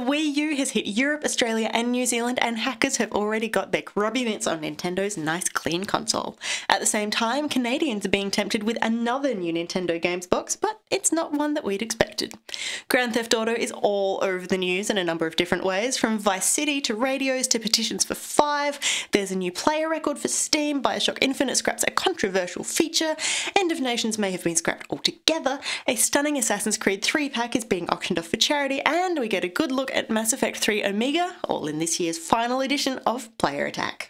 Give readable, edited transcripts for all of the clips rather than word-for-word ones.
Wii U has hit Europe, Australia and New Zealand, and hackers have already got their grubby mitts on Nintendo's nice clean console. At the same time, Canadians are being tempted with another new Nintendo games box, but it's not one that we'd expected. Grand Theft Auto is all over the news in a number of different ways, from Vice City to radios to petitions for 5. There's a new player record for Steam, BioShock Infinite scraps a controversial feature, End of Nations may have been scrapped altogether, a stunning Assassin's Creed 3-pack is being auctioned off for charity, and we get a good look at Mass Effect 3 Omega, all in this year's final edition of Player Attack.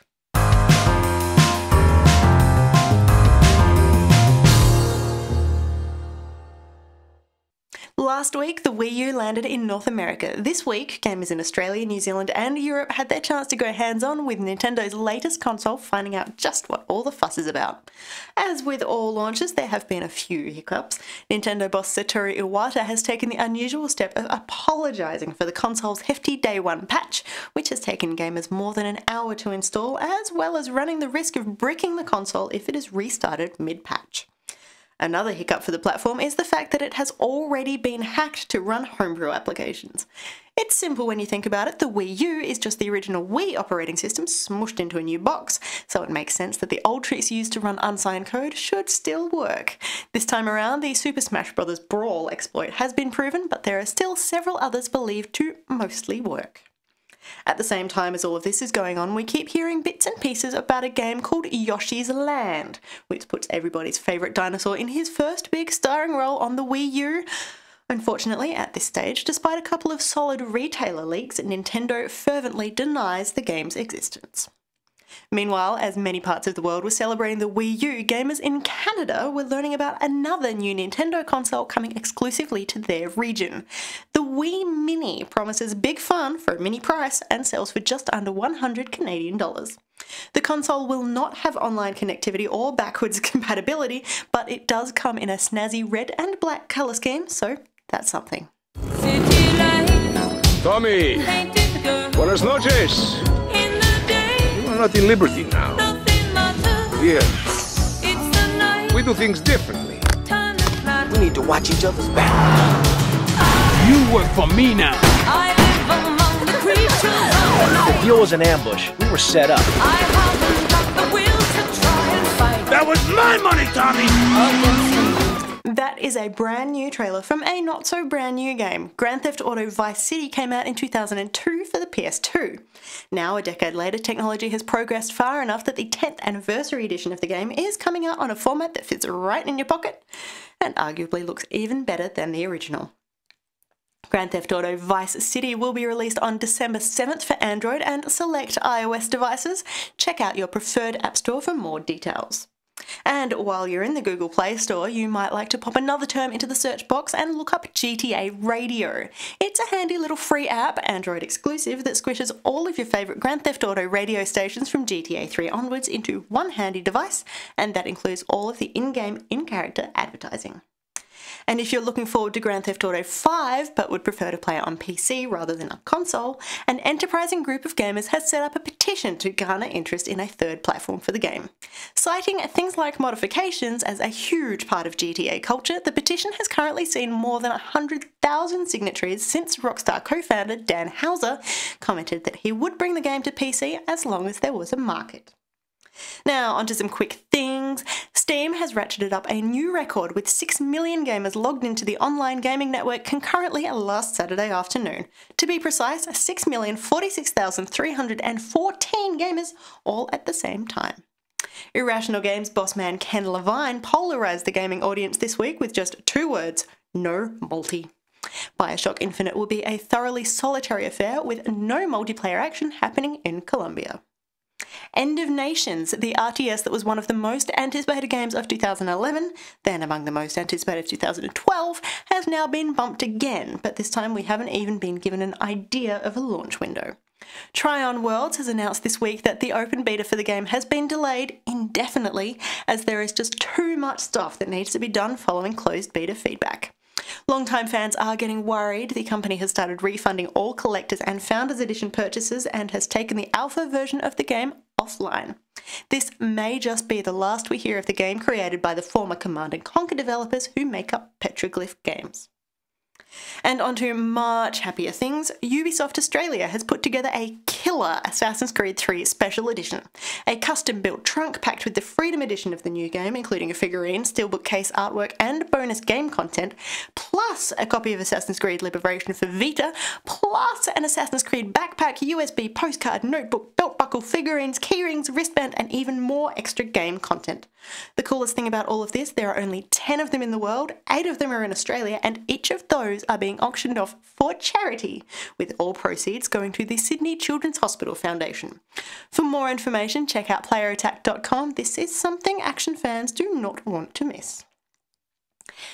Last week, the Wii U landed in North America. This week, gamers in Australia, New Zealand and Europe had their chance to go hands-on with Nintendo's latest console, finding out just what all the fuss is about. As with all launches, there have been a few hiccups. Nintendo boss Satoru Iwata has taken the unusual step of apologising for the console's hefty Day 1 patch, which has taken gamers more than an hour to install, as well as running the risk of bricking the console if it is restarted mid-patch. Another hiccup for the platform is the fact that it has already been hacked to run homebrew applications. It's simple when you think about it. The Wii U is just the original Wii operating system smushed into a new box, so it makes sense that the old tricks used to run unsigned code should still work. This time around, the Super Smash Bros. Brawl exploit has been proven, but there are still several others believed to mostly work. At the same time as all of this is going on, we keep hearing bits and pieces about a game called Yoshi's Land, which puts everybody's favourite dinosaur in his first big starring role on the Wii U. Unfortunately, at this stage, despite a couple of solid retailer leaks, Nintendo fervently denies the game's existence. Meanwhile, as many parts of the world were celebrating the Wii U, gamers in Canada were learning about another new Nintendo console coming exclusively to their region. The Wii Mini promises big fun for a mini price and sells for just under 100 Canadian dollars. The console will not have online connectivity or backwards compatibility, but it does come in a snazzy red and black colour scheme, so that's something. Tommy! Buenas noches! We're not in Liberty now. Yeah. We do things differently. We need to watch each other's back. You work for me now. The deal was an ambush. We were set up. That was my money, Tommy! That is a brand new trailer from a not so brand new game. Grand Theft Auto Vice City came out in 2002 for the PS2. Now, a decade later, technology has progressed far enough that the 10th anniversary edition of the game is coming out on a format that fits right in your pocket and arguably looks even better than the original. Grand Theft Auto Vice City will be released on December 7th for Android and select iOS devices. Check out your preferred app store for more details. And while you're in the Google Play Store, you might like to pop another term into the search box and look up GTA Radio. It's a handy little free app, Android exclusive, that squishes all of your favourite Grand Theft Auto radio stations from GTA 3 onwards into one handy device, and that includes all of the in-game, in-character advertising. And if you're looking forward to Grand Theft Auto 5 but would prefer to play it on PC rather than a console, an enterprising group of gamers has set up a petition to garner interest in a third platform for the game. Citing things like modifications as a huge part of GTA culture, the petition has currently seen more than 100,000 signatories since Rockstar co-founder Dan Houser commented that he would bring the game to PC as long as there was a market. Now, onto some quick things. Steam has ratcheted up a new record with 6 million gamers logged into the online gaming network concurrently last Saturday afternoon. To be precise, 6,046,314 gamers all at the same time. Irrational Games boss man Ken Levine polarised the gaming audience this week with just 2 words: no multi. BioShock Infinite will be a thoroughly solitary affair with no multiplayer action happening in Colombia. End of Nations, the RTS that was one of the most anticipated games of 2011, then among the most anticipated of 2012, has now been bumped again, but this time we haven't even been given an idea of a launch window. Tryon Worlds has announced this week that the open beta for the game has been delayed indefinitely, as there is just too much stuff that needs to be done following closed beta feedback. Longtime fans are getting worried. The company has started refunding all collectors and Founders Edition purchases and has taken the alpha version of the game offline. This may just be the last we hear of the game created by the former Command & Conquer developers who make up Petroglyph Games. And onto much happier things, Ubisoft Australia has put together a killer Assassin's Creed 3 Special Edition. A custom-built trunk packed with the Freedom Edition of the new game, including a figurine, steelbook case artwork and bonus game content, plus a copy of Assassin's Creed Liberation for Vita, plus an Assassin's Creed backpack, USB postcard, notebook, belt buckle, figurines, keyrings, wristband and even more extra game content. The coolest thing about all of this, there are only 10 of them in the world, 8 of them are in Australia, and each of those are being auctioned off for charity, with all proceeds going to the Sydney Children's Hospital Foundation. For more information, check out playerattack.com. This is something action fans do not want to miss.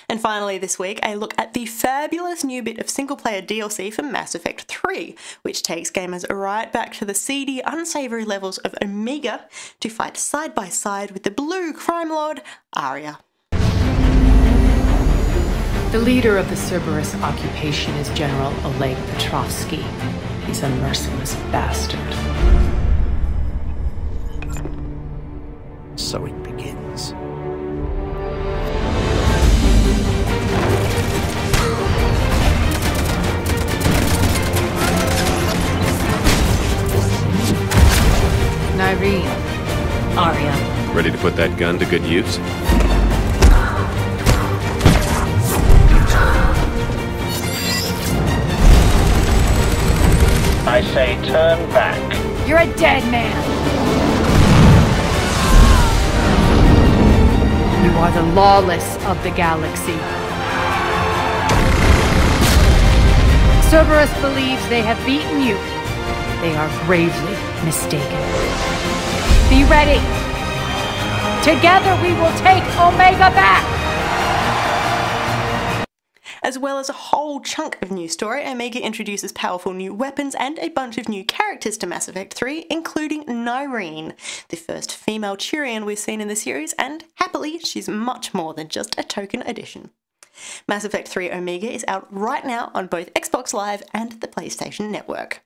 And finally this week, a look at the fabulous new bit of single-player DLC for Mass Effect 3, which takes gamers right back to the seedy, unsavoury levels of Omega to fight side by side with the blue crime lord, Arya. The leader of the Cerberus occupation is General Oleg Petrovsky. He's a merciless bastard. So it begins. Nyreen. Arya. Ready to put that gun to good use? I say turn back. You're a dead man. You are the lawless of the galaxy. Cerberus believes they have beaten you. They are gravely mistaken. Be ready. Together we will take Omega back. As well as a whole chunk of new story, Omega introduces powerful new weapons and a bunch of new characters to Mass Effect 3, including Nyreen, the first female Turian we've seen in the series, and happily, she's much more than just a token addition. Mass Effect 3 Omega is out right now on both Xbox Live and the PlayStation Network.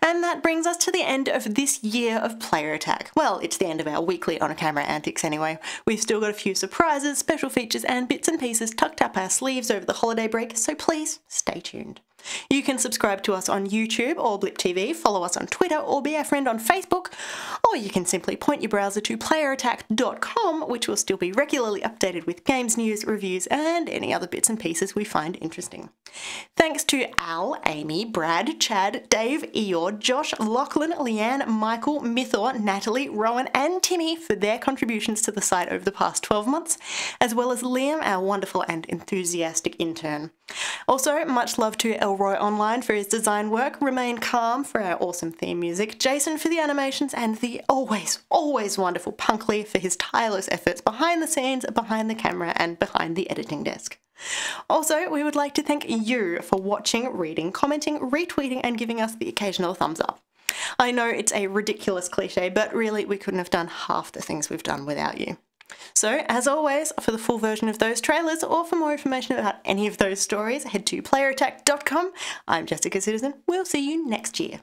And that brings us to the end of this year of Player Attack. Well, it's the end of our weekly on-camera antics anyway. We've still got a few surprises, special features and bits and pieces tucked up our sleeves over the holiday break, so please stay tuned. You can subscribe to us on YouTube or Blip TV, follow us on Twitter or be our friend on Facebook, or you can simply point your browser to playerattack.com, which will still be regularly updated with games news, reviews and any other bits and pieces we find interesting. Thanks to Al, Amy, Brad, Chad, Dave, Eeyore, Josh, Lachlan, Leanne, Michael, Mythor, Natalie, Rowan and Timmy for their contributions to the site over the past 12 months, as well as Liam, our wonderful and enthusiastic intern. Also, much love to Elroy Online for his design work, Remain Calm for our awesome theme music, Jason for the animations, and the always wonderful Punkley for his tireless efforts behind the scenes, behind the camera, and behind the editing desk. Also, we would like to thank you for watching, reading, commenting, retweeting, and giving us the occasional thumbs up. I know it's a ridiculous cliche, but really we couldn't have done half the things we've done without you. So, as always, for the full version of those trailers or for more information about any of those stories, head to playerattack.com. I'm Jessica Citizen. We'll see you next year.